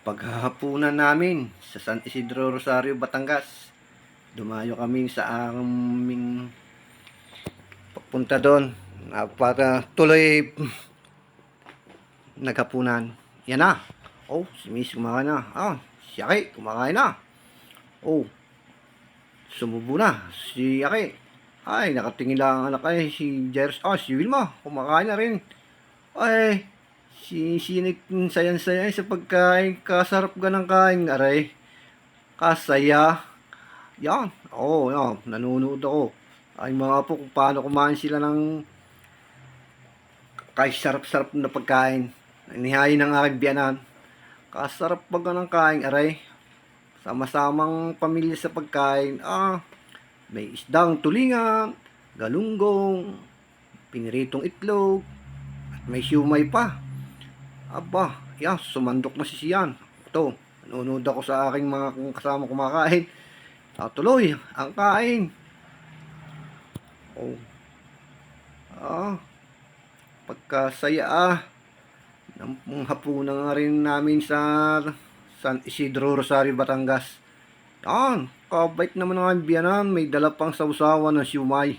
Paghahapunan namin sa San Isidro Rosario, Batangas. Dumayo kami sa aming papunta doon. Para tuloy naghapunan. Yan na. Oh, si Miss kumakain na. Ah, si Aki kumakain na. Oh, sumubo na. Si Aki. Ay, nakatingin lang ang anak ay si Jers. Ah, si Wilma kumakain na rin. Ay, si Sinik sayan-saya sa pagkain. Kasarap ka ng kain, aray. Kasaya. Yan. Oo, yan. Nanonood ako. Ay mga po kung paano kumain sila ng kahit sarap-sarap na pagkain. Inihayin ng aking biyanan. Kasarap baga ng kain, aray. Sama-samang pamilya sa pagkain. Ah, may isdang tulingan, galunggong, piniritong itlog, at may siumay pa. Aba, yan, sumandok na si Sian. Ito, nanonood ako sa aking mga kasama kumakain. Tuloy, ang kain. Oh. Ah, pagkasaya ng hapunan nga rin namin sa San Isidro Rosario, Batangas. Yan, kabait naman ng biyanan, may dala pang sausawan ng siumay.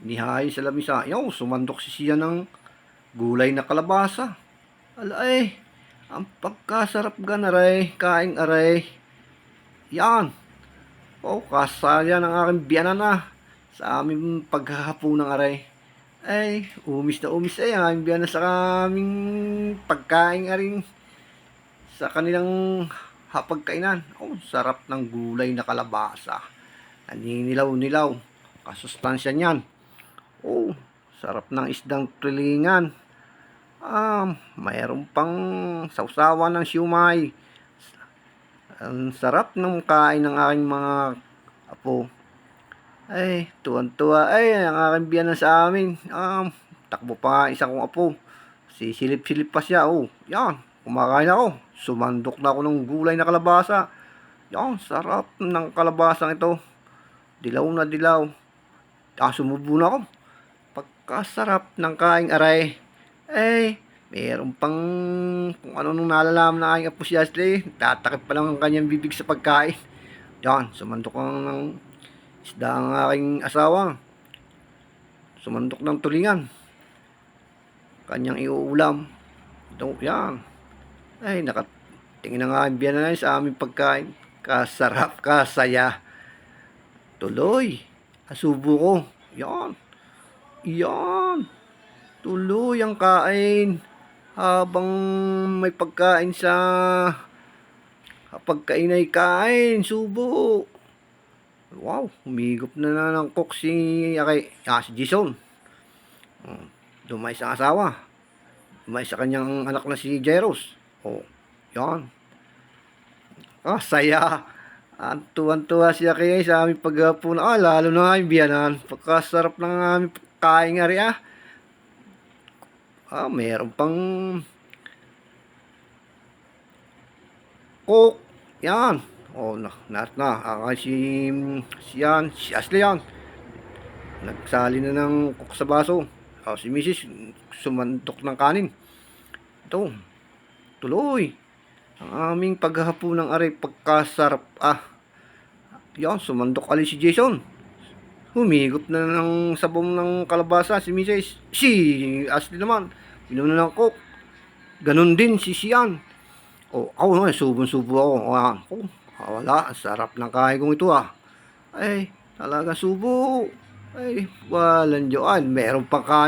Nihayin sa lamisa. Yaw, sumandok si Siya ng gulay na kalabasa. Alay, ang pagkasarap gan aray, kaing aray. Yan. Oh, kasaya ng aking biyanan na sa aming paghahapunang aray. Ay, umis na umis ay ang aming biyanan sa aming pagkain aring sa kanilang hapagkainan. Oh, sarap ng gulay na kalabasa. Naninilaw-nilaw. Kasustansya niyan. Oh, sarap ng isdang tulingan. Mayroon pang sausawan ng siumay. Ang sarap ng kain ng aking mga apo. Ay, tuwan-tuwa. Ay, ang aking biyanan sa amin. Takbo pa nga isang kong apo. Sisilip-silip pa siya. Oh, yan. Kumakain ako. Sumandok na ako ng gulay na kalabasa. Yan, sarap ng kalabasang ito. Dilaw na dilaw. Sumubo na ako. Pagkasarap ng kaing aray. Eh, meron pang kung ano nung nalalaman na aking apo si Ashley. Tatakip pa lang ang kanyang bibig sa pagkain. Yan, sumandok ng isda ang aking asawa. Sumandok ng tulingan. Kanyang iuulam. Ito, yan. Ay, nakatingin na nga ang biyanan sa aming pagkain. Kasarap, kasaya. Tuloy. Asubo ko. Yan. Yan. Tuloy ang kain. Habang may pagkain sa pagkain ay kain. Subo. Wow, humigop na ng cook si si Jason. Dumay sa asawa. Dumay sa kanyang anak na si Jairus. Oh, yan. Saya. Tuwan-tuwa siya kaya sa aming paghapunan. Lalo na aming biyanan. Pagkasarap ng aming kain nga rin meron pang cook. Yan. Oh, na. Si Ashley yan. Nagsali na ng cook sa baso. Si Mrs. sumandok ng kanin. Ito. Tuloy. Ang aming paghahapunang aray pagkasarap. Yan, sumandok ali si Jason. Humigop na ng sabong ng kalabasa si Mrs. Si Ashley naman. Minum na ng cook. Ganon din si Sian. Ako naman, subon-subo ako. Wala, sarap ng kain kong ito Ay, talaga subo. Ay, walang Diyan. Meron pang kanin.